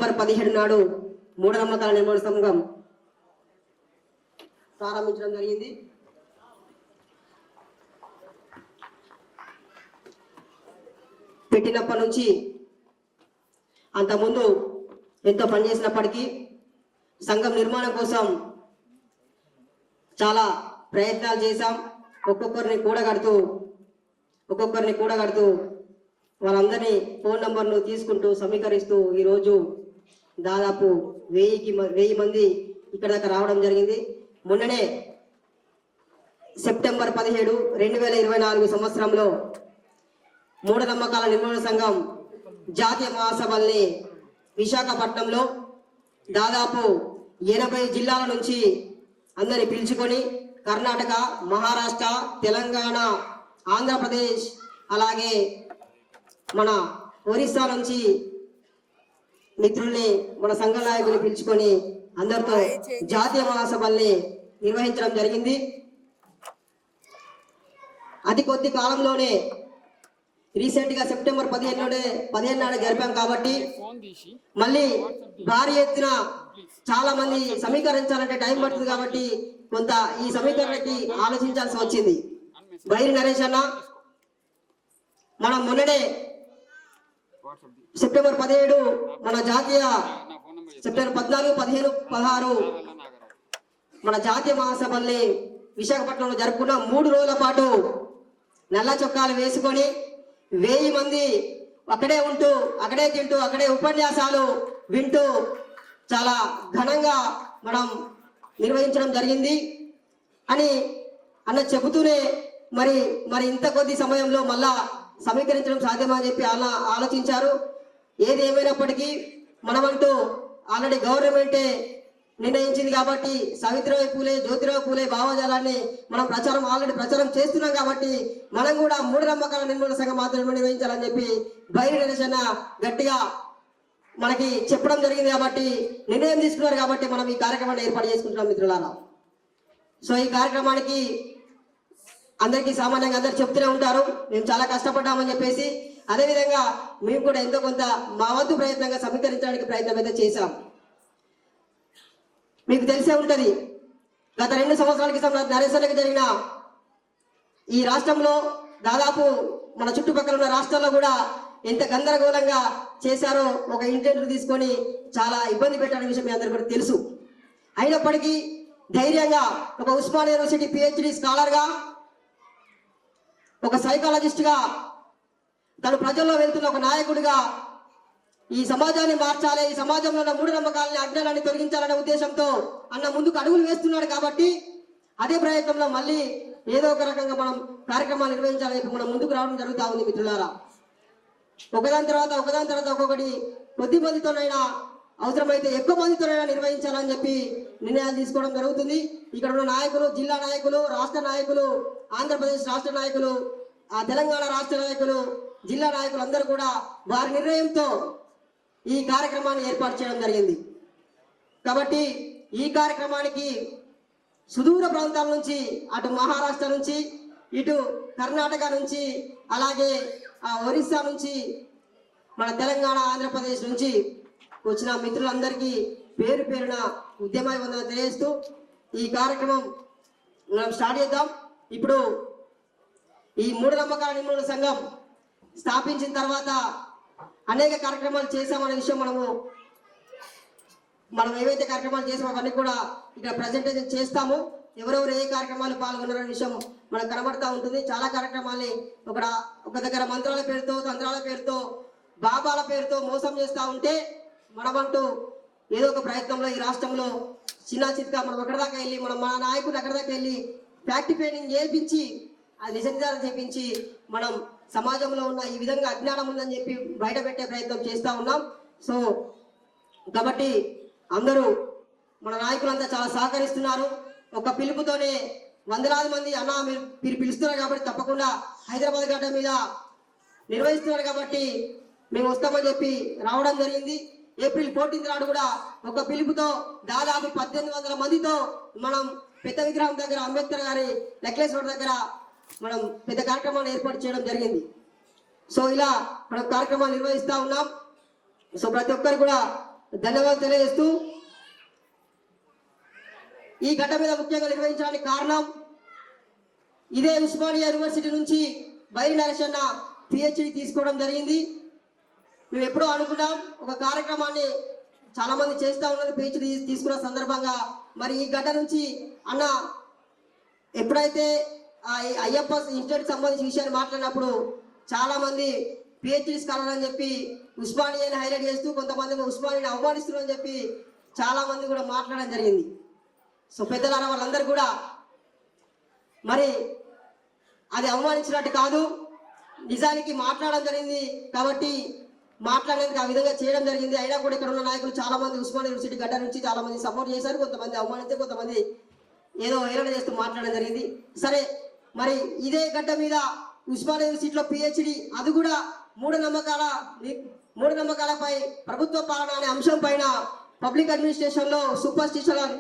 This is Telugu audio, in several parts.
సెప్టెంబర్ 17 నాడు మూఢనమ్మకాల నిర్మూలన సంఘం ప్రారంభించడం జరిగింది. పెట్టినప్పటి నుంచి అంతకుముందు ఎంతో పనిచేసినప్పటికీ సంఘం నిర్మాణం కోసం చాలా ప్రయత్నాలు చేశాం. ఒక్కొక్కరిని కూడగడుతూ వాళ్ళందరినీ ఫోన్ నంబర్ను తీసుకుంటూ సమీకరిస్తూ ఈరోజు దాదాపు 1000 మంది ఇక్కడ దాకా రావడం జరిగింది. మొన్ననే సెప్టెంబర్ 17, 2024 సంవత్సరంలో మూఢనమ్మకాల నిర్మూలన సంఘం జాతీయ మహాసభల్ని విశాఖపట్నంలో దాదాపు 80 జిల్లాల నుంచి అందరిని పిలుచుకొని కర్ణాటక, మహారాష్ట్ర, తెలంగాణ, ఆంధ్రప్రదేశ్ అలాగే మన ఒరిస్సా నుంచి మిత్రుల్ని మన సంఘ నాయకుల్ని పిలుచుకొని అందరితో జాతీయ మహాసభల్ని నిర్వహించడం జరిగింది. అతి కొద్ది కాలంలోనే రీసెంట్ గా సెప్టెంబర్ 15 నాడు జరిపాం కాబట్టి మళ్ళీ భారీ ఎత్తున చాలా మంది సమీకరించాలంటే టైం పడుతుంది కాబట్టి కొంత ఈ సమీకరణకి ఆలోచించాల్సి వచ్చింది. బైరి నరేష్ అన్న మనం మొన్ననే సెప్టెంబర్ 17 మన జాతీయ సెప్టెంబర్ 14, 15, 16 మన జాతీయ మహాసభల్ని విశాఖపట్నంలో జరుపుకున్న 3 రోజుల పాటు నల్ల చొక్కాలు వేసుకొని 1000 మంది అక్కడే ఉంటూ అక్కడే తింటూ అక్కడే ఉపన్యాసాలు వింటూ చాలా ఘనంగా మనం నిర్వహించడం జరిగింది అని అన్న చెబుతూనే మరి ఇంత కొద్ది సమయంలో మళ్ళా సమీకరించడం సాధ్యమా అని చెప్పి ఆలోచించారు. ఏది ఏమైనప్పటికీ మనమంటూ ఆల్రెడీ గవర్నమెంటే నిర్ణయించింది కాబట్టి సావిత్రిబాయి పూలే, జ్యోతిరావు పూలే భావజాలాన్ని మనం ప్రచారం చేస్తున్నాం కాబట్టి మనం కూడా మూఢనమ్మకాల నిర్మూలన సంఘం మాత్రమే నిర్వహించాలని చెప్పి బైరి నరేష్ అన్న గట్టిగా మనకి చెప్పడం జరిగింది కాబట్టి నిర్ణయం తీసుకున్నారు కాబట్టి మనం ఈ కార్యక్రమాన్ని ఏర్పాటు చేసుకుంటున్నాం మిత్రులారా. సో ఈ కార్యక్రమానికి అందరికీ సామాన్యంగా అందరు చెప్తూనే ఉంటారు మేము చాలా కష్టపడ్డామని చెప్పేసి. అదేవిధంగా మేము కూడా ఎంతో కొంత మా వంతు ప్రయత్నంగా సమీకరించడానికి ప్రయత్నం అయితే చేశాం. మీకు తెలిసే ఉంటది గత 2 సంవత్సరాల క్రితం నరేశ్వర్కి జరిగిన ఈ రాష్ట్రంలో దాదాపు మన చుట్టుపక్కల ఉన్న రాష్ట్రాల్లో కూడా ఎంత గందరగోళంగా చేశారో ఒక ఇంటెంట్ తీసుకొని చాలా ఇబ్బంది పెట్టాలనే విషయం మీ అందరికీ కూడా తెలుసు. అయినప్పటికీ ధైర్యంగా ఒక ఉస్మానియా యూనివర్సిటీ PhD స్కాలర్గా, ఒక సైకాలజిస్ట్గా, తను ప్రజల్లో వెళ్తున్న ఒక నాయకుడిగా ఈ సమాజాన్ని మార్చాలి, ఈ సమాజంలో ఉన్న మూఢనమ్మకాలని, అజ్ఞానాన్ని తొలగించాలనే ఉద్దేశంతో అన్న ముందుకు అడుగులు వేస్తున్నాడు కాబట్టి అదే ప్రయత్నంలో మళ్ళీ ఏదో ఒక రకంగా మనం కార్యక్రమాలు నిర్వహించాలని మనం ముందుకు రావడం జరుగుతూ ఉంది మిత్రులారా. ఒకదాని తర్వాత ఒక్కొక్కటి కొద్ది మందితోనైనా అవసరమైతే ఎక్కువ మందితోనైనా నిర్వహించాలని చెప్పి నిర్ణయాలు తీసుకోవడం జరుగుతుంది. ఇక్కడ ఉన్న నాయకులు, జిల్లా నాయకులు, రాష్ట్ర నాయకులు, ఆంధ్రప్రదేశ్ రాష్ట్ర నాయకులు, తెలంగాణ రాష్ట్ర నాయకులు, జిల్లా నాయకులు అందరూ కూడా వారి నిర్ణయంతో ఈ కార్యక్రమాన్ని ఏర్పాటు చేయడం జరిగింది. కాబట్టి ఈ కార్యక్రమానికి సుదూర ప్రాంతాల నుంచి, అటు మహారాష్ట్ర నుంచి, ఇటు కర్ణాటక నుంచి, అలాగే ఒరిస్సా నుంచి, మన తెలంగాణ, ఆంధ్రప్రదేశ్ నుంచి వచ్చిన మిత్రులందరికీ పేరు పేరున ఉద్యమాభివందనం తెలియజేస్తూ ఈ కార్యక్రమం మనం స్టార్ట్ చేద్దాం. ఇప్పుడు ఈ మూఢనమ్మకాల నిర్మూలన సంఘం స్థాపించిన తర్వాత అనేక కార్యక్రమాలు చేశామనే విషయం మనం ఏవైతే కార్యక్రమాలు చేసామో అవన్నీ కూడా ఇక్కడ ప్రజెంటేషన్ చేస్తాము. ఎవరెవరు ఏ కార్యక్రమాలు పాల్గొన్నారనే విషయం మనకు కనబడతా ఉంటుంది. చాలా కార్యక్రమాల్ని ఒక దగ్గర మంత్రాల పేరుతో, తంత్రాల పేరుతో, బాబాల పేరుతో మోసం చేస్తూ ఉంటే మనమంటూ ఏదో ఒక ప్రయత్నంలో ఈ రాష్ట్రంలో చిన్న చిత్గా మనం ఎక్కడ దాకా వెళ్ళి మన నాయకులు అక్కడ దాకా వెళ్ళి ఫ్యాక్ట్ ఫైండింగ్ చేయించి అది నిజాలు చేయించి మనం సమాజంలో ఉన్న ఈ విధంగా అజ్ఞానం ఉందని చెప్పి బయట పెట్టే ప్రయత్నం చేస్తూ ఉన్నాం. సో కాబట్టి అందరూ మన నాయకులంతా చాలా సహకరిస్తున్నారు. ఒక పిలుపుతోనే వందలాది మంది అన్న మీరు పిలుస్తున్నారు కాబట్టి తప్పకుండా హైదరాబాద్ గడ్డ మీద నిర్వహిస్తున్నారు కాబట్టి మేము వస్తామని చెప్పి రావడం జరిగింది. ఏప్రిల్ 14 నాడు కూడా ఒక పిలుపుతో దాదాపు 1800 మందితో మనం పెద్ద విగ్రహం దగ్గర, అంబేద్కర్ గారి నెక్లెస్ రోడ్ దగ్గర మనం పెద్ద కార్యక్రమాన్ని ఏర్పాటు చేయడం జరిగింది. సో ఇలా మనం కార్యక్రమాలు నిర్వహిస్తూ ఉన్నాం. సో ప్రతి ఒక్కరు కూడా ధన్యవాదాలు తెలియజేస్తూ ఈ గడ్డ మీద ముఖ్యంగా నిర్వహించడానికి కారణం ఇదే ఉస్మానియా యూనివర్సిటీ నుంచి బైరి నరేష్ అన్న పిహెచ్డి తీసుకోవడం జరిగింది. మేము ఎప్పుడో అనుకున్నాం ఒక కార్యక్రమాన్ని చాలా మంది చేస్తూ ఉన్నారు పిహెచ్డి తీసుకున్న సందర్భంగా. మరి ఈ గడ్డ నుంచి అన్న ఎప్పుడైతే అయ్యప్ప ఇన్స్టిట్యూట్ సంబంధించిన విషయాన్ని మాట్లాడినప్పుడు చాలా మంది పిహెచ్డి స్కాలర్ అని చెప్పి ఉస్మానియాని హైలైట్ చేస్తూ కొంతమంది ఉస్మానియాని అవమానిస్తున్నారని చెప్పి చాలా మంది కూడా మాట్లాడడం జరిగింది. సో పెద్దలారా వాళ్ళందరూ కూడా మరి అది అవమానించినట్టు కాదు, నిజానికి మాట్లాడడం జరిగింది కాబట్టి మాట్లాడేందుకు ఆ విధంగా చేయడం జరిగింది. అయినా కూడా ఇక్కడ ఉన్న నాయకులు చాలా మంది ఉస్మానియా యూనివర్సిటీ గడ్డ నుంచి చాలా మంది సపోర్ట్ చేశారు, కొంతమంది అవమానించారు, కొంతమంది ఏదో హేళన చేస్తూ మాట్లాడడం జరిగింది. సరే, మరి ఇదే గడ్డ మీద ఉస్మానియా యూనివర్సిటీలో పిహెచ్డి, అది కూడా మూఢనమ్మకాలపై ప్రభుత్వ పాలన అనే అంశం పైన పబ్లిక్ అడ్మినిస్ట్రేషన్లో సూపర్ స్పెషల్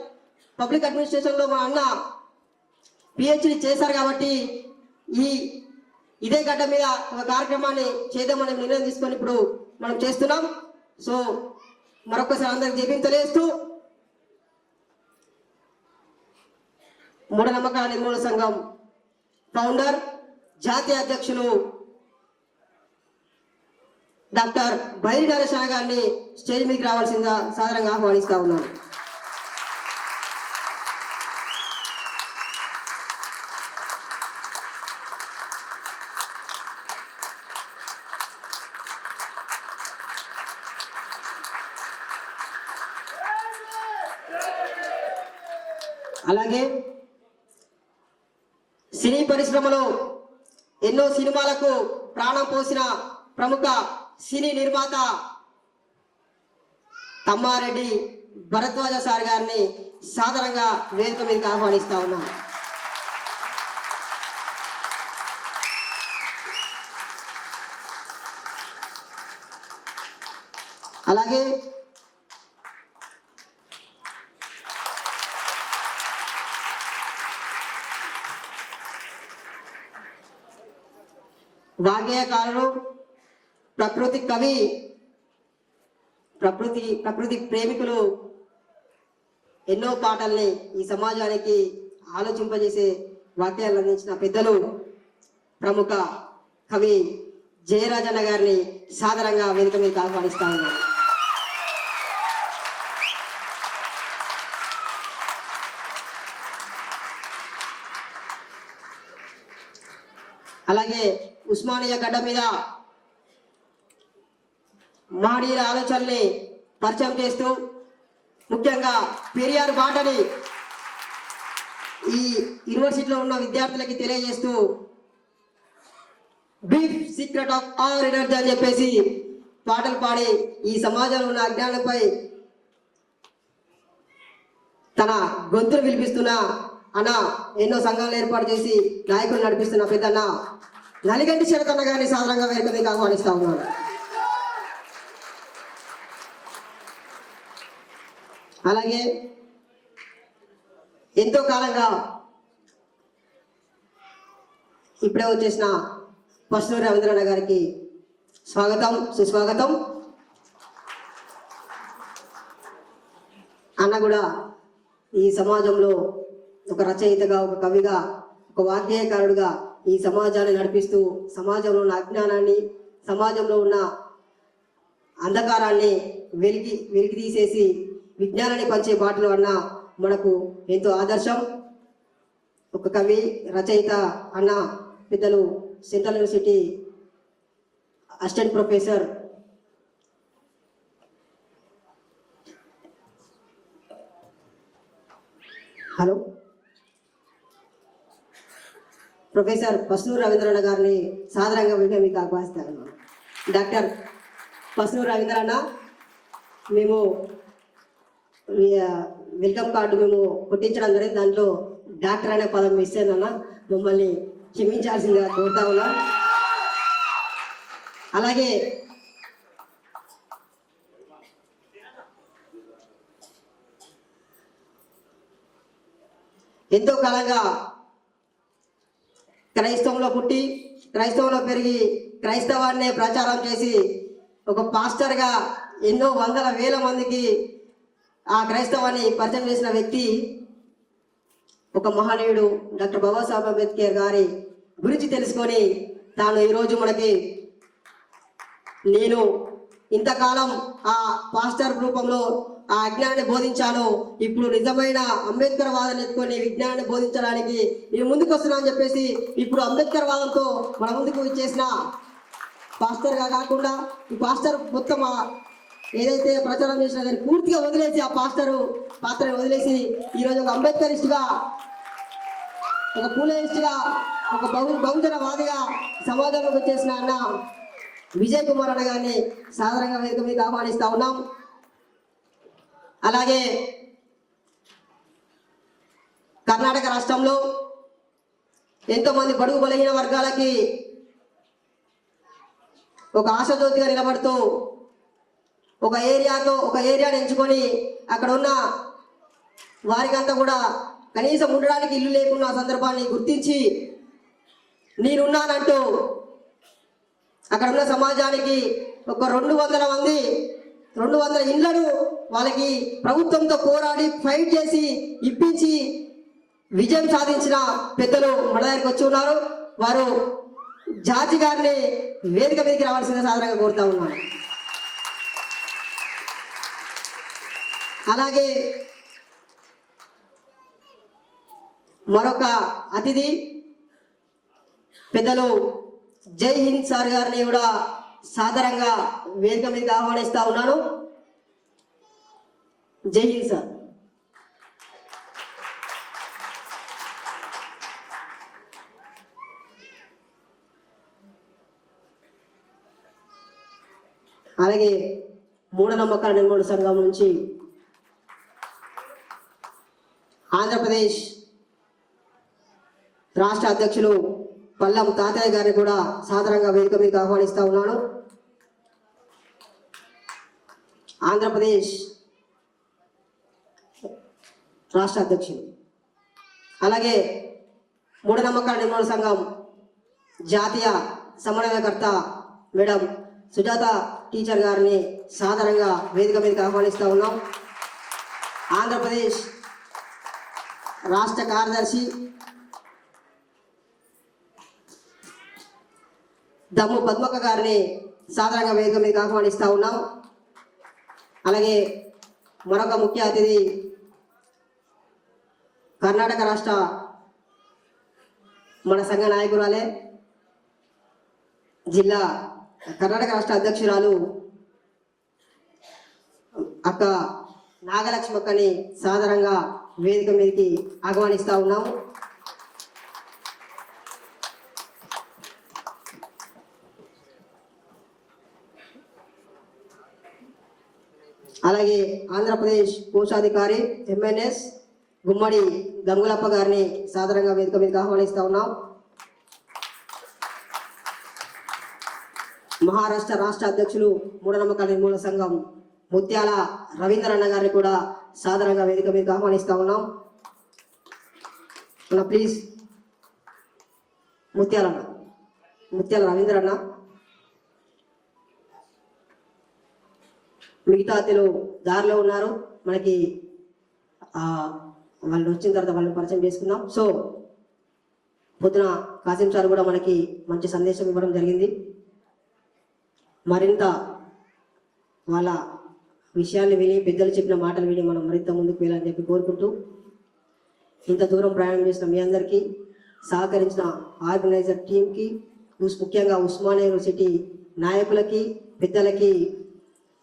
పబ్లిక్ అడ్మినిస్ట్రేషన్లో మా అన్న పిహెచ్డి చేశారు కాబట్టి ఇదే గడ్డ మీద ఒక కార్యక్రమాన్ని చేద్దామని నిర్ణయం తీసుకొని ఇప్పుడు మనం చేస్తున్నాం. సో మరొకసారి అందరికి జైభీం తెలియజేస్తూ మూఢనమ్మకాల నిర్మూలన సంఘం ఫౌండర్ జాతీయ అధ్యక్షులు డాక్టర్ బైరి నరేష్ గారిని స్టేజ్ మీదకి రావాల్సిందిగా సాధారణంగా ఆహ్వానిస్తా ఉన్నాను. అలాగే సినీ పరిశ్రమలో ఎన్నో సినిమాలకు ప్రాణం పోసిన ప్రముఖ సినీ నిర్మాత తమ్మారెడ్డి భరద్వాజ సార్ గారిని సాధారణంగా వేదిక మీదకి ఆహ్వానిస్తా ఉన్నాం. అలాగే వాగ్గేయకారులు, ప్రకృతి కవి, ప్రకృతి ప్రేమికులు ఎన్నో పాటల్ని ఈ సమాజానికి ఆలోచింపజేసే వాక్యాలను అందించిన పెద్దలు ప్రముఖ కవి జయరాజన్న గారిని సాధారణంగా వేదిక మీద ఆహ్వానిస్తా ఉన్నారు. అలాగే ఉస్మానియా గడ్డ మీద మహనీయుల ఆలోచనల్ని పరిచయం చేస్తూ ముఖ్యంగా పెరియార్ బాటని ఈ యూనివర్సిటీలో ఉన్న విద్యార్థులకి తెలియజేస్తూ brief secret of our energy అని చెప్పేసి పాటలు పాడి ఈ సమాజంలో ఉన్న అజ్ఞానంపై తన గొంతును వినిపిస్తున్న అన్న ఎన్నో సంఘాలను ఏర్పాటు చేసి నాయకులు నడిపిస్తున్న పెద్దన్న నలిగంటి శరతన్న గారిని సాధారణంగా వేదిక మీద ఆహ్వానిస్తా ఉన్నాను. అలాగే ఎంతో కాలంగా ఇప్పుడే వచ్చేసిన పస్నూరి రవీంద్రన్న గారికి స్వాగతం, సుస్వాగతం. అన్న కూడా ఈ సమాజంలో ఒక రచయితగా, ఒక కవిగా, ఒక వాగ్గేయకారుడుగా ఈ సమాజాన్ని నడిపిస్తూ సమాజంలో ఉన్న అజ్ఞానాన్ని, సమాజంలో ఉన్న అంధకారాన్ని వెలికి తీసేసి విజ్ఞానాన్ని పంచే బాటలు అన్న మనకు ఎంతో ఆదర్శం. ఒక కవి, రచయిత అన్న పెద్దలు central university assistant professor professor Pasnoori రవీంద్రన్న గారిని సాధారణంగా మీకు ఆహ్వానిస్తాను. డాక్టర్ పస్నూరి రవీంద్రన్న, మేము వెల్కమ్ కార్డు మేము కొట్టించడం జరిగింది, దాంట్లో డాక్టర్ అనే పదం మిస్ అయిందన్న, మమ్మల్ని క్షమించాల్సిందిగా కోరుతా ఉన్నా. అలాగే ఎంతో కాలంగా క్రైస్తవంలో పుట్టి, క్రైస్తవంలో పెరిగి, క్రైస్తవాన్నే ప్రచారం చేసి ఒక పాస్టర్గా ఎన్నో వందల వేల మందికి ఆ క్రైస్తవాన్ని పరిచయం చేసిన వ్యక్తి ఒక మహనీయుడు డాక్టర్ బాబాసాహెబ్ అంబేద్కర్ గారి గురించి తెలుసుకొని తాను ఈరోజు మనకి నేను ఇంతకాలం ఆ పాస్టర్ రూపంలో ఆ అజ్ఞానాన్ని బోధించాను, ఇప్పుడు నిజమైన అంబేద్కర్ వాదాన్ని ఎత్తుకొని విజ్ఞానాన్ని బోధించడానికి నేను ముందుకు వస్తున్నా అని చెప్పేసి ఇప్పుడు అంబేద్కర్ వాదంతో మన ముందుకు ఇచ్చేసిన పాస్టర్గా కాకుండా ఈ పాస్టర్ మొత్తం ఏదైతే ప్రచారం చేసినా దాన్ని పూర్తిగా వదిలేసి ఆ పాత్రని వదిలేసి ఈరోజు ఒక అంబేద్కరిస్టుగా, ఒక పూలేయిస్టుగా, ఒక బహుజనవాదిగా సమాజంలోకి వచ్చేసిన అన్న విజయ్ కుమార్ అన్న గారిని సాధారణంగా వేదిక మీద ఆహ్వానిస్తా ఉన్నాం. అలాగే కర్ణాటక రాష్ట్రంలో ఎంతోమంది బడుగు బలహీన వర్గాలకి ఒక ఆశాజ్యోతిగా నిలబడుతూ ఒక ఏరియాని ఎంచుకొని అక్కడ ఉన్న వారికంతా కూడా కనీసం ఉండడానికి ఇల్లు లేకున్న సందర్భాన్ని గుర్తించి నేనున్నానంటూ అక్కడ ఉన్న సమాజానికి ఒక 200 ఇళ్లను వాళ్ళకి ప్రభుత్వంతో పోరాడి ఫైట్ చేసి ఇప్పించి విజయం సాధించిన పెద్దలు మన దగ్గరికి వచ్చి ఉన్నారు. వారు జార్జి గారిని వేదిక మీదకి రావాల్సిందే సాధారణంగా కోరుతా ఉన్నాను. అలాగే మరొక అతిథి పెద్దలు జై హింద్ సార్ గారిని కూడా సాధారణంగా వేదిక మీదకి ఆహ్వానిస్తా ఉన్నాను. జై హింద్ సార్. అలాగే మూఢనమ్మకాల నిర్మూలన సంఘం నుంచి ఆంధ్రప్రదేశ్ రాష్ట్ర అధ్యక్షులు పల్లం తాతయ్య గారిని కూడా సాధారణంగా వేదిక మీదకి ఆహ్వానిస్తా ఉన్నాను. ఆంధ్రప్రదేశ్ రాష్ట్ర అధ్యక్షులు. అలాగే మూఢనమ్మకాల నిర్మూలన సంఘం జాతీయ సమన్వయకర్త మేడం సుజాత టీచర్ గారిని సాధారణంగా వేదిక మీదకి ఆహ్వానిస్తూ ఉన్నాం. ఆంధ్రప్రదేశ్ రాష్ట్ర కార్యదర్శి దమ్ము పద్మక్క గారిని సాధారణంగా వేదిక మీదకి ఆహ్వానిస్తూ ఉన్నాం. అలాగే మరొక ముఖ్య అతిథి కర్ణాటక రాష్ట్ర మన సంఘ నాయకురాలే జిల్లా కర్ణాటక రాష్ట్ర అధ్యక్షురాలు అక్క నాగలక్ష్మక్కని సాధారణంగా వేదిక మీదకి ఆహ్వానిస్తూ ఉన్నాము. అలాగే ఆంధ్రప్రదేశ్ కోశాధికారి ఎంఎన్ఎస్ గుమ్మడి గంగులప్ప గారిని సాధారణంగా వేదిక మీదకి ఆహ్వానిస్తూ ఉన్నాం. మహారాష్ట్ర రాష్ట్ర అధ్యక్షులు మూఢనమ్మకాల నిర్మూలన సంఘం ముత్యాల రవీంద్ర అన్న గారిని కూడా సాధారణంగా వేదిక మీదకి ఆహ్వానిస్తూ ఉన్నాం. ప్లీజ్ ముత్యాల రవీంద్ర అన్న. మిగతా అతిథులు దారిలో ఉన్నారు, మనకి వాళ్ళు వచ్చిన తర్వాత వాళ్ళని పరిచయం చేసుకుందాం. సో పొద్దున కాసిం సార్ కూడా మనకి మంచి సందేశం ఇవ్వడం జరిగింది. మరింత వాళ్ళ విషయాన్ని విని, పెద్దలు చెప్పిన మాటలు విని మనం మరింత ముందుకు వెళ్ళాలని చెప్పి కోరుకుంటూ, ఇంత దూరం ప్రయాణం చేసిన మీ అందరికీ, సహకరించిన ఆర్గనైజర్ టీంకి, ముఖ్యంగా ఉస్మానియా యూనివర్సిటీ నాయకులకి, పెద్దలకి,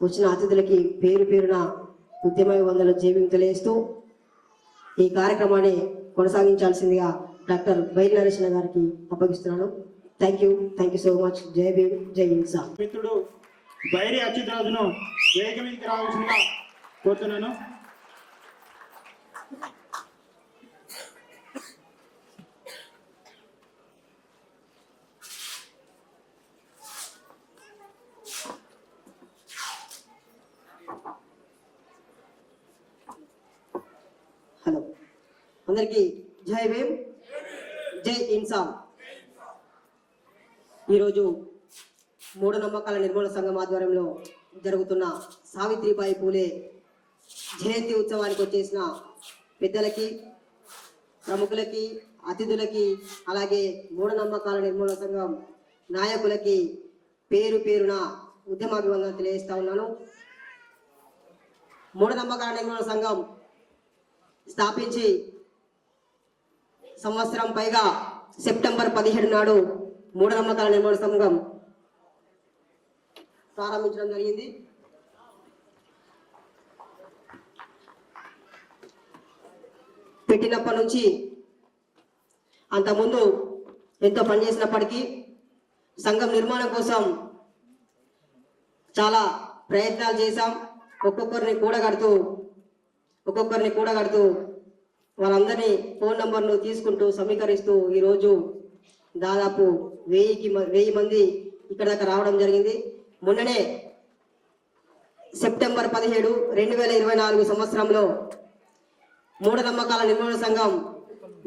వచ్చిన అతిథులకి పేరు పేరున ఉద్యమ జేబీని తెలియజేస్తూ ఈ కార్యక్రమాన్ని కొనసాగించాల్సిందిగా డాక్టర్ బైరి నరేష్ గారికి అప్పగిస్తున్నాను. Thank you so much. జై భీమ్, జై హింద్ సార్. మిత్రుడు బైరి అచ్యుత్ రాజును వేదిక మీదకి రావాల్సిందిగా కోరుతున్నాను. హలో అందరికీ జై భీమ్, జై ఇన్సాన్. ఈరోజు మూఢనమ్మకాల నిర్మూలన సంఘం ఆధ్వర్యంలో జరుగుతున్న సావిత్రిబాయి పూలే జయంతి ఉత్సవానికి వచ్చేసిన పెద్దలకి, ప్రముఖులకి, అతిథులకి, అలాగే మూఢనమ్మకాల నిర్మూలన సంఘం నాయకులకి పేరు పేరున ఉద్యమాభివందనలు తెలియజేస్తా ఉన్నాను. మూఢనమ్మకాల నిర్మూలన సంఘం స్థాపించి సంవత్సరం పైగా సెప్టెంబర్ 17 నాడు మూఢనమ్మకాల నిర్మూలన సంఘం ప్రారంభించడం జరిగింది. పెట్టినప్పటి నుంచి అంతకుముందు ఎంతో పనిచేసినప్పటికీ సంఘం నిర్మాణం కోసం చాలా ప్రయత్నాలు చేశాం. ఒక్కొక్కరిని కూడగడుతూ వాళ్ళందరినీ ఫోన్ నంబర్లు తీసుకుంటూ సమీకరిస్తూ ఈరోజు దాదాపు 1000 మంది ఇక్కడ దాకా రావడం జరిగింది. మొన్ననే సెప్టెంబర్ 17, 2024 సంవత్సరంలో మూఢనమ్మకాల నిర్మూలన సంఘం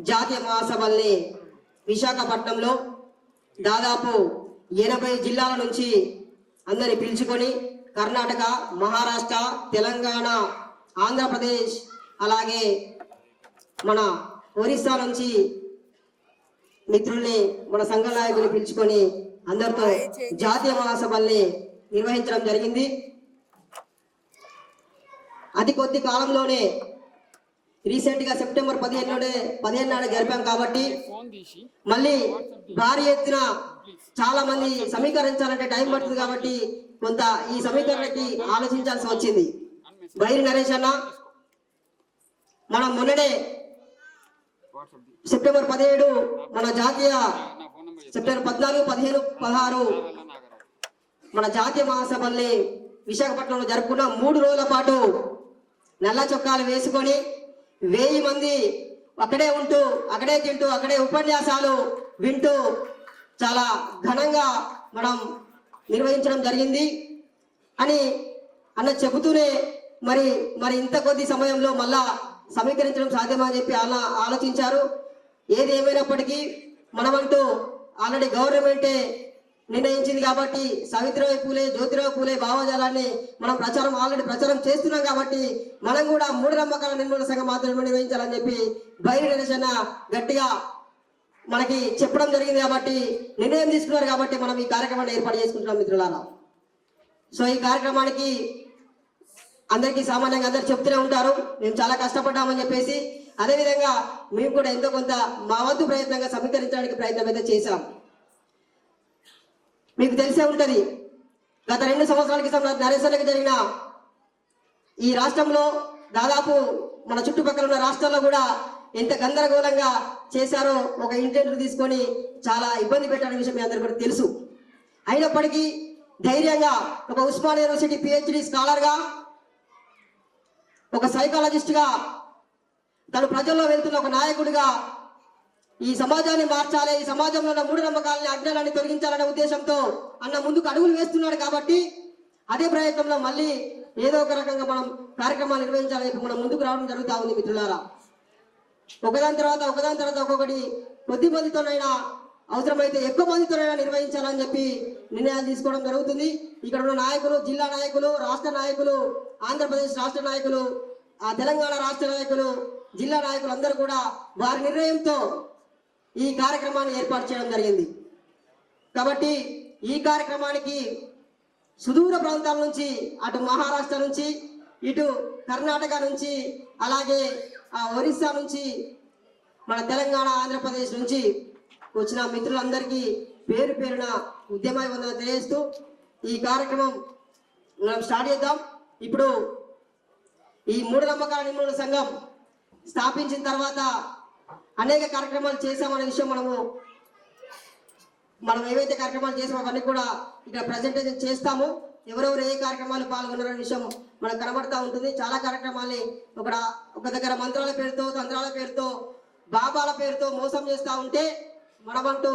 జాతీయ మహాసభల్ని విశాఖపట్నంలో దాదాపు 80 జిల్లాల నుంచి అందరిని పిలుచుకొని కర్ణాటక, మహారాష్ట్ర, తెలంగాణ, ఆంధ్రప్రదేశ్, అలాగే మన ఒరిస్సా నుంచి మిత్రుల్ని, మన సంఘ నాయకుల్ని పిలుచుకొని అందరితో జాతీయ మహాసభల్ని నిర్వహించడం జరిగింది. అతి కొద్ది కాలంలోనే రీసెంట్ గా సెప్టెంబర్ 15 నాడు జరిపాం కాబట్టి మళ్ళీ భారీ ఎత్తున చాలా మంది సమీకరించాలంటే టైం పడుతుంది కాబట్టి కొంత ఈ సమీకరణకి ఆలోచించాల్సి వచ్చింది. బైరి నరేష్ అన్న, మనం మొన్ననే సెప్టెంబర్ 17 మన జాతీయ, సెప్టెంబర్ 14, 15, 16 మన జాతీయ మహాసభల్ని విశాఖపట్నంలో జరుపుకున్న 3 రోజుల పాటు నల్ల చొక్కాలు వేసుకొని 1000 మంది అక్కడే ఉంటూ, అక్కడే తింటూ, అక్కడే ఉపన్యాసాలు వింటూ చాలా ఘనంగా మనం నిర్వహించడం జరిగింది అని అన్న చెబుతూనే మరి ఇంత కొద్ది సమయంలో మళ్ళా సమీకరించడం సాధ్యమా అని చెప్పి ఆలోచించారు. ఏది ఏమైనప్పటికీ మనమంటూ ఆల్రెడీ గవర్నమెంటే నిర్ణయించింది కాబట్టి సావిత్రిబాయి పూలే, జ్యోతిరావు పూలే భావజాలాన్ని మనం ఆల్రెడీ ప్రచారం చేస్తున్నాం కాబట్టి మనం కూడా మూఢనమ్మకాల నిర్మూలన సంఘం మాత్రమే నిర్వహించాలని చెప్పి బైరి నరేష్ అన్న గట్టిగా మనకి చెప్పడం జరిగింది కాబట్టి, నిర్ణయం తీసుకున్నారు కాబట్టి మనం ఈ కార్యక్రమాన్ని ఏర్పాటు చేసుకుంటున్నాం మిత్రులారా. సో ఈ కార్యక్రమానికి అందరికీ సామాన్యంగా అందరు చెప్తూనే ఉంటారు మేము చాలా కష్టపడ్డామని చెప్పేసి. అదేవిధంగా మేము కూడా ఎంతో కొంత మా వంతు ప్రయత్నంగా సమీకరించడానికి ప్రయత్నం అయితే చేశాం. మీకు తెలిసే ఉంటది, గత 2 సంవత్సరాల క్రితం నరేసరికి జరిగిన ఈ రాష్ట్రంలో దాదాపు మన చుట్టుపక్కల ఉన్న రాష్ట్రాల్లో కూడా ఎంత గందరగోళంగా చేశారో ఒక ఇంటెంట్ తీసుకొని చాలా ఇబ్బంది పెట్టాలనే విషయం మీ అందరికీ కూడా తెలుసు. అయినప్పటికీ ధైర్యంగా ఒక ఉస్మానియా యూనివర్సిటీ PhD స్కాలర్గా, ఒక సైకాలజిస్ట్గా, తను ప్రజల్లో వెళ్తున్న ఒక నాయకుడిగా ఈ సమాజాన్ని మార్చాలి, ఈ సమాజంలో ఉన్న మూఢనమ్మకాలని, అజ్ఞానాన్ని తొలగించాలనే ఉద్దేశంతో అన్న ముందుకు అడుగులు వేస్తున్నాడు కాబట్టి అదే ప్రయత్నంలో మళ్ళీ ఏదో ఒక రకంగా మనం కార్యక్రమాలు నిర్వహించాలని చెప్పి మనం ముందుకు రావడం జరుగుతూ ఉంది మిత్రులారా. ఒకదాని తర్వాత ఒక్కొక్కటి కొద్ది మందితోనైనా అవసరమైతే ఎక్కువ మందితోనైనా నిర్వహించాలని చెప్పి నిర్ణయాలు తీసుకోవడం జరుగుతుంది. ఇక్కడ ఉన్న నాయకులు, జిల్లా నాయకులు, రాష్ట్ర నాయకులు, ఆంధ్రప్రదేశ్ రాష్ట్ర నాయకులు, తెలంగాణ రాష్ట్ర నాయకులు, జిల్లా నాయకులు అందరూ కూడా వారి నిర్ణయంతో ఈ కార్యక్రమాన్ని ఏర్పాటు చేయడం జరిగింది. కాబట్టి ఈ కార్యక్రమానికి సుదూర ప్రాంతాల నుంచి, అటు మహారాష్ట్ర నుంచి, ఇటు కర్ణాటక నుంచి, అలాగే ఒరిస్సా నుంచి, మన తెలంగాణ, ఆంధ్రప్రదేశ్ నుంచి వచ్చిన మిత్రులందరికీ పేరు పేరున ఉద్యమాభివందనలు తెలియజేస్తూ ఈ కార్యక్రమం మనం స్టార్ట్ చేద్దాం. ఇప్పుడు ఈ మూఢనమ్మకాల నిర్మూలన సంఘం స్థాపించిన తర్వాత అనేక కార్యక్రమాలు చేశామనే విషయం మనం ఏవైతే కార్యక్రమాలు చేసామో అవన్నీ కూడా ఇక్కడ ప్రజెంటేషన్ చేస్తాము. ఎవరెవరు ఏ కార్యక్రమాలు పాల్గొన్నారనే విషయం మనకు కనబడతా ఉంటుంది. చాలా కార్యక్రమాల్ని ఒక దగ్గర మంత్రాల పేరుతో, తంత్రాల పేరుతో, బాబాల పేరుతో మోసం చేస్తూ ఉంటే మనమంటూ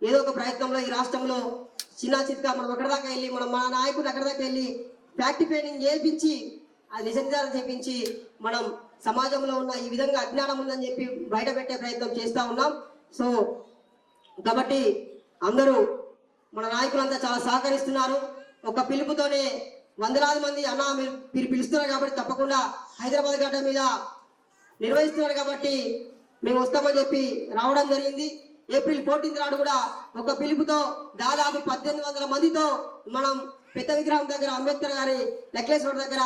ఏదో ఒక ప్రయత్నంలో ఈ రాష్ట్రంలో చిన్న చిత్గా మనం ఎక్కడ దాకా వెళ్ళి మన నాయకుడు అక్కడ దాకా వెళ్ళి ఫ్యాక్ట్ ఫైండింగ్ చేయించి అది నిజాలు చేపించి మనం సమాజంలో ఉన్న ఈ విధంగా అజ్ఞానం ఉందని చెప్పి బయట పెట్టే ప్రయత్నం చేస్తూ ఉన్నాం. సో కాబట్టి అందరూ మన నాయకులంతా చాలా సహకరిస్తున్నారు. ఒక పిలుపుతోనే వందలాది మంది అన్న మీరు పిలుస్తున్నారు కాబట్టి తప్పకుండా హైదరాబాద్ గడ్డ మీద నిర్వహిస్తున్నారు కాబట్టి మేము వస్తామని చెప్పి రావడం జరిగింది. ఏప్రిల్ 14 నాడు కూడా ఒక పిలుపుతో దాదాపు 1800 మందితో మనం పెద్ద విగ్రహం దగ్గర అంబేద్కర్ గారి నెక్లెస్ రోడ్ దగ్గర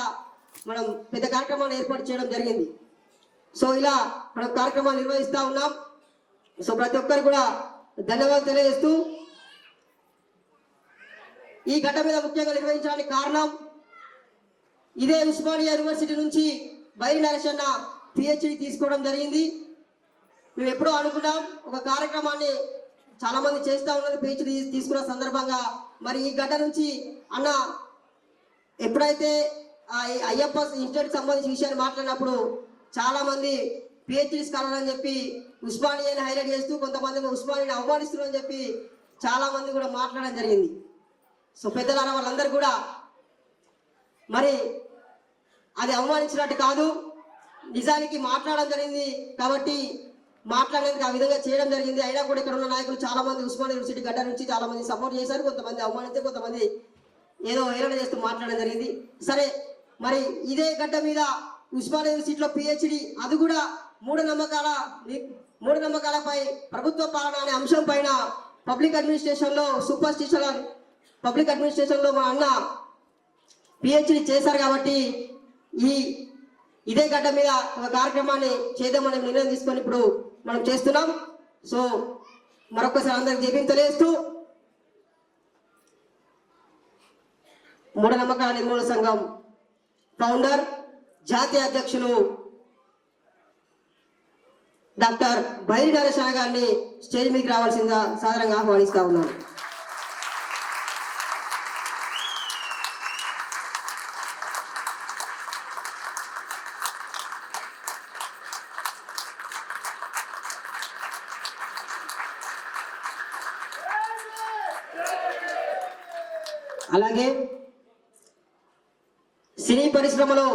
మనం పెద్ద కార్యక్రమాన్ని ఏర్పాటు చేయడం జరిగింది. సో ఇలా మనం కార్యక్రమాలు నిర్వహిస్తూ ఉన్నాం. సో ప్రతి ఒక్కరు కూడా ధన్యవాదాలు తెలియజేస్తూ ఈ గడ్డ మీద ముఖ్యంగా నిర్వహించడానికి కారణం ఇదే ఉస్మానియా యూనివర్సిటీ నుంచి బైరి నరేష్ అన్న PhD తీసుకోవడం జరిగింది. మేము ఎప్పుడో అనుకున్నాం ఒక కార్యక్రమాన్ని చాలా మంది చేస్తూ ఉన్నారు PhD తీసుకున్న సందర్భంగా. మరి ఈ గడ్డ నుంచి అన్న ఎప్పుడైతే అయ్యప్ప ఇన్స్టిట్యూట్ సంబంధించిన విషయాన్ని మాట్లాడినప్పుడు చాలా మంది PhD స్కాలర్ అని చెప్పి ఉస్మానియాని హైలైట్ చేస్తూ కొంతమంది ఉస్మానియాని అవమానిస్తున్నారని చెప్పి చాలా మంది కూడా మాట్లాడడం జరిగింది. సో పెద్దలారా వాళ్ళందరూ కూడా మరి అది అవమానించినట్టు కాదు, నిజానికి మాట్లాడడం జరిగింది కాబట్టి మాట్లాడేందుకు ఆ విధంగా చేయడం జరిగింది. అయినా కూడా ఇక్కడ ఉన్న నాయకులు చాలా మంది ఉస్మానియా యూనివర్సిటీ గడ్డ నుంచి చాలా మంది సపోర్ట్ చేశారు, కొంతమంది అవమానించారు, కొంతమంది ఏదో హేళన చేస్తూ మాట్లాడడం జరిగింది. సరే, మరి ఇదే గడ్డ మీద ఉస్మానియా యూనివర్సిటీలో PhD, అది కూడా మూఢనమ్మకాలపై ప్రభుత్వ పాలన అనే అంశం పైన పబ్లిక్ అడ్మినిస్ట్రేషన్లో సూపర్ స్పెషల్ పబ్లిక్ అడ్మినిస్ట్రేషన్లో మా అన్న PhD చేశారు కాబట్టి ఇదే గడ్డ మీద ఒక కార్యక్రమాన్ని చేద్దామని నిర్ణయం తీసుకొని ఇప్పుడు మనం చేస్తున్నాం. సో మరొకసారి అందరికి జైభీం తెలియజేస్తూ మూఢనమ్మకాల నిర్మూలన సంఘం ఫౌండర్ జాతీయ అధ్యక్షులు డాక్టర్ బైరి నరేష్ గారిని స్టేజ్ మీదకి రావాల్సిందిగా సాదరంగా ఆహ్వానిస్తా ఉన్నాను. అలాగే సినీ పరిశ్రమలో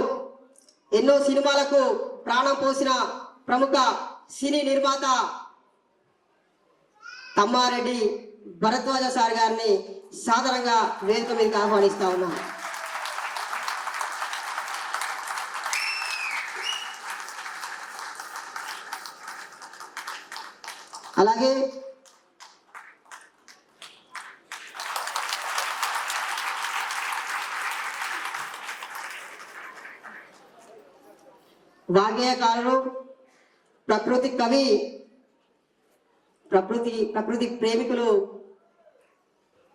ఎన్నో సినిమాలకు ప్రాణం పోసిన ప్రముఖ సినీ నిర్మాత తమ్మారెడ్డి భరద్వాజ సార్ గారిని సాదరంగా వేదిక మీదకి ఆహ్వానిస్తా ఉన్నాం. అలాగే వాగ్గేయకారులు, ప్రకృతి కవి, ప్రకృతి ప్రేమికులు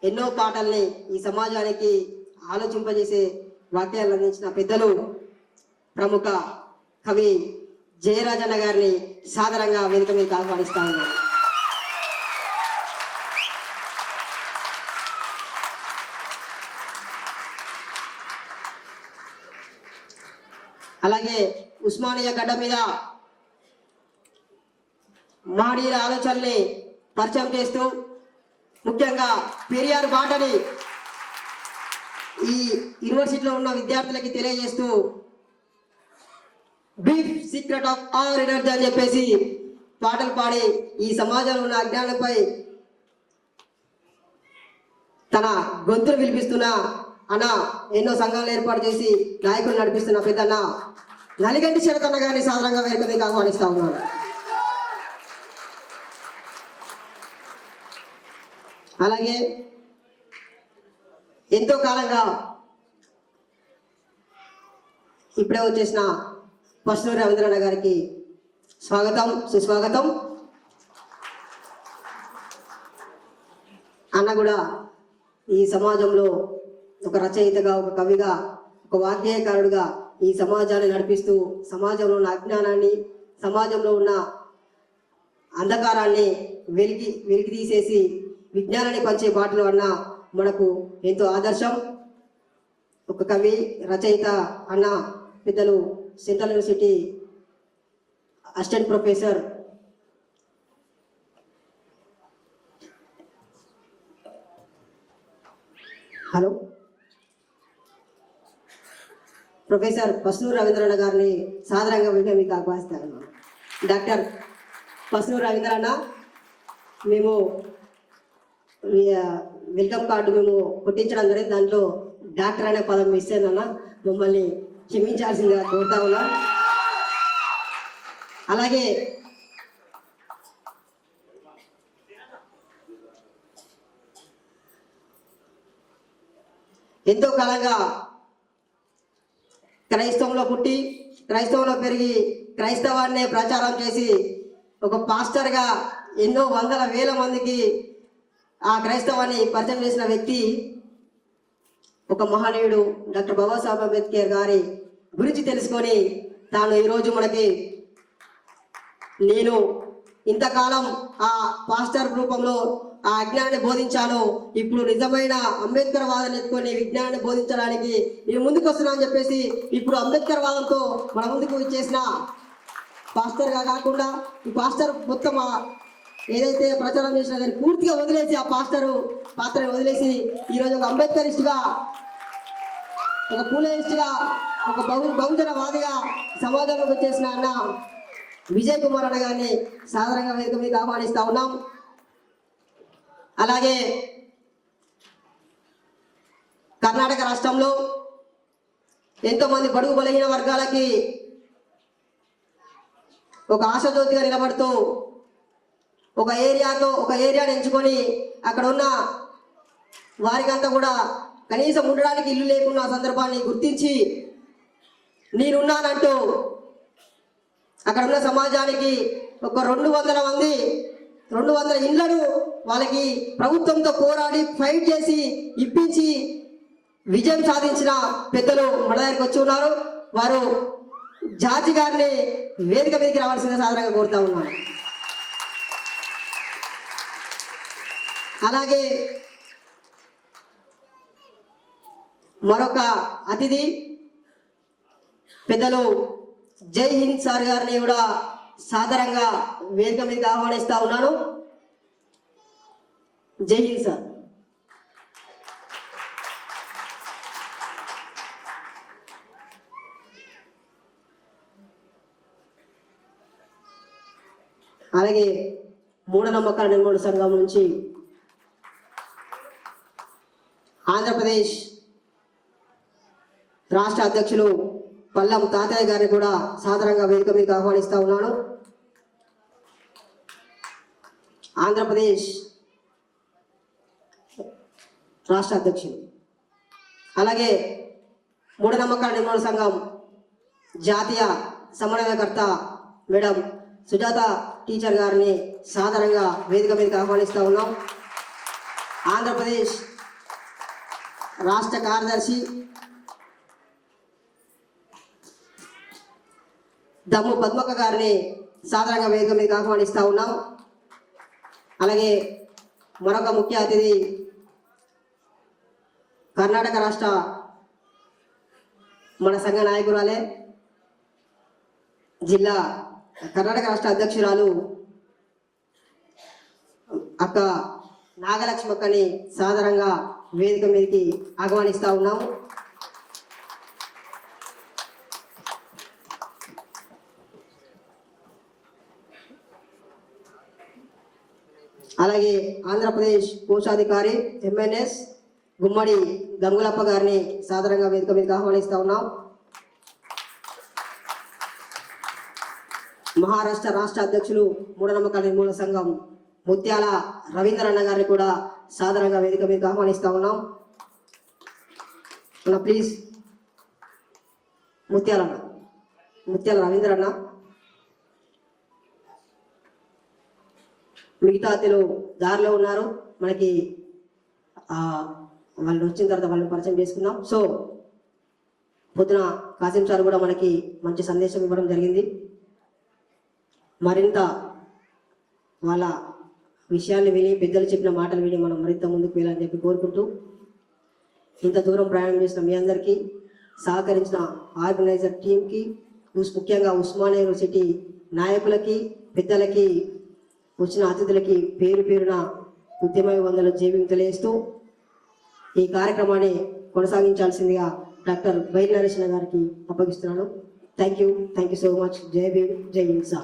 ఎన్నో పాటల్ని ఈ సమాజానికి ఆలోచింపజేసే వాక్యాలను అందించిన పెద్దలు ప్రముఖ కవి జయరాజన్న గారిని సాదరంగా వేదిక మీద ఆహ్వానిస్తా ఉన్నాను. అలాగే ఉస్మానియా గడ్డ మీద మహనీయుల ఆలోచనల్ని పరిచయం చేస్తూ ముఖ్యంగా పెరియార్ బాటని ఈ యూనివర్సిటీలో ఉన్న విద్యార్థులకి తెలియజేస్తూ brief secret of our energy అని చెప్పేసి పాటలు పాడి ఈ సమాజంలో ఉన్న అజ్ఞానంపై తన గొంతును వినిపిస్తున్న అన్న ఎన్నో సంఘాలు ఏర్పాటు చేసి నాయకులు నడిపిస్తున్న పెద్దన్న నలిగంటి శరతన్న గారిని సాధారణంగా వేదిక మీదకి ఆహ్వానిస్తా ఉన్నాను. అలాగే ఎంతో కాలంగా ఇప్పుడే వచ్చేసిన పస్నూరి రవీంద్రన్న గారికి స్వాగతం, సుస్వాగతం. అన్న కూడా ఈ సమాజంలో ఒక రచయితగా, ఒక కవిగా, ఒక వాగ్గేయకారుడుగా ఈ సమాజాన్ని నడిపిస్తూ సమాజంలో ఉన్న అజ్ఞానాన్ని, సమాజంలో ఉన్న అంధకారాన్ని వెలికి తీసేసి విజ్ఞానాన్ని పంచే బాటలు అన్న మనకు ఎంతో ఆదర్శం. ఒక కవి, రచయిత అన్న పెద్దలు central university assistant professor professor Pasnoori రవీంద్రన్న గారిని సాదరంగా మీకు ఆహ్వానిస్తాను. డాక్టర్ పస్నూరి రవీంద్రన్న, మేము వెల్కమ్ కార్డు మేము కొట్టించడం జరిగింది. దాంట్లో డాక్టర్ అనే పదం మిస్ అయిందన్న, మమ్మల్ని క్షమించాల్సిందిగా కోరుతా ఉన్నా. అలాగే ఎంతో కాలంగా క్రైస్తవంలో పుట్టి క్రైస్తవంలో పెరిగి క్రైస్తవాన్నే ప్రచారం చేసి ఒక పాస్టర్గా ఎన్నో వందల వేల మందికి ఆ క్రైస్తవాన్ని పరిచయం చేసిన వ్యక్తి ఒక మహనీయుడు డాక్టర్ బాబాసాహెబ్ అంబేద్కర్ గారి గురించి తెలుసుకొని తాను ఈరోజు మనకి నేను ఇంతకాలం ఆ పాస్టర్ రూపంలో ఆ అజ్ఞానాన్ని బోధించాను, ఇప్పుడు నిజమైన అంబేద్కర్ వాదాన్ని ఎత్తుకొని విజ్ఞానాన్ని బోధించడానికి నేను ముందుకు వస్తున్నా అని చెప్పేసి ఇప్పుడు అంబేద్కర్ వాదంతో మన ముందుకు ఇచ్చేసిన పాస్టర్గా కాకుండా ఈ పాస్టర్ మొత్తం ఏదైతే ప్రచారం చేసినా దాన్ని పూర్తిగా వదిలేసి ఆ పాత్రని వదిలేసి ఈరోజు ఒక అంబేద్కరిస్టుగా, ఒక పూలేయిస్టుగా, ఒక బహుజనవాదిగా సమాజంలోకి వచ్చేసిన అన్న విజయ్ కుమార్ అన్న గారిని సాధారణంగా వేదిక మీద ఆహ్వానిస్తా ఉన్నాం. అలాగే కర్ణాటక రాష్ట్రంలో ఎంతోమంది బడుగు బలహీన వర్గాలకి ఒక ఆశాజ్యోతిగా నిలబడుతూ ఒక ఏరియాని ఎంచుకొని అక్కడ ఉన్న వారికంతా కూడా కనీసం ఉండడానికి ఇల్లు లేకున్న సందర్భాన్ని గుర్తించి నేనున్నానంటూ అక్కడ ఉన్న సమాజానికి ఒక 200 ఇళ్లను వాళ్ళకి ప్రభుత్వంతో పోరాడి ఫైట్ చేసి ఇప్పించి విజయం సాధించిన పెద్దలు మన దగ్గరికి వచ్చి ఉన్నారు. వారు జార్జి గారిని వేదిక మీదకి రావాల్సిందే సాధారణంగా కోరుతా ఉన్నాను. అలాగే మరొక అతిథి పెద్దలు జై హింద్ సార్ గారిని కూడా సాధారణంగా వేదిక మీదకి ఆహ్వానిస్తా ఉన్నాను. జై హింద్ సార్. అలాగే మూఢనమ్మకాల నిర్మూలన సంఘం నుంచి ఆంధ్రప్రదేశ్ రాష్ట్ర అధ్యక్షులు పల్లం తాతయ్య గారిని కూడా సాధారణంగా వేదిక మీదకి ఆహ్వానిస్తా ఉన్నాను. ఆంధ్రప్రదేశ్ రాష్ట్ర అధ్యక్షులు. అలాగే మూఢనమ్మకాల నిర్మూలన సంఘం జాతీయ సమన్వయకర్త మేడం సుజాత టీచర్ గారిని సాధారణంగా వేదిక మీదకి ఆహ్వానిస్తా ఉన్నాం. ఆంధ్రప్రదేశ్ రాష్ట్ర కార్యదర్శి దమ్ము పద్మక్క గారిని సాధారణంగా వేదిక మీదకి ఆహ్వానిస్తా ఉన్నాం. అలాగే మరొక ముఖ్య అతిథి కర్ణాటక రాష్ట్ర మన సంఘ నాయకురాలే జిల్లా కర్ణాటక రాష్ట్ర అధ్యక్షురాలు అక్క నాగలక్ష్మక్కని సాధారణంగా వేదిక మీదకి ఆహ్వానిస్తా ఉన్నాము. అలాగే ఆంధ్రప్రదేశ్ కోశాధికారి ఎంఎన్ఎస్ గుమ్మడి గంగులప్ప గారిని సాధారణంగా వేదిక మీదకి ఆహ్వానిస్తా ఉన్నాం. మహారాష్ట్ర రాష్ట్ర అధ్యక్షులు మూఢనమ్మకాల నిర్మూలన సంఘం ముత్యాల రవీంద్ర అన్న గారిని కూడా సాధారణంగా వేదిక మీదకి ఆహ్వానిస్తా ఉన్నాం. ప్లీజ్ ముత్యాల రవీంద్ర అన్న. మిగతా అతిథులు దారిలో ఉన్నారు, మనకి వాళ్ళు వచ్చిన తర్వాత వాళ్ళని పరిచయం చేసుకుందాం. సో పొద్దున కాసిం సార్ కూడా మనకి మంచి సందేశం ఇవ్వడం జరిగింది. మరింత వాళ్ళ విషయాన్ని విని పెద్దలు చెప్పిన మాటలు విని మనం మరింత ముందుకు వెళ్ళాలని చెప్పి కోరుకుంటూ ఇంత దూరం ప్రయాణం చేసిన మీ అందరికీ సహకరించిన ఆర్గనైజర్ టీంకి, ముఖ్యంగా ఉస్మానియా యూనివర్సిటీ నాయకులకి, పెద్దలకి, వచ్చిన అతిథులకి పేరు పేరున ఉద్యమ జేబీని తెలియజేస్తూ ఈ కార్యక్రమాన్ని కొనసాగించాల్సిందిగా డాక్టర్ బైరి నరేష్ గారికి అప్పగిస్తున్నాను. Thank you so much. జై భీమ్, జై హింద్ సార్.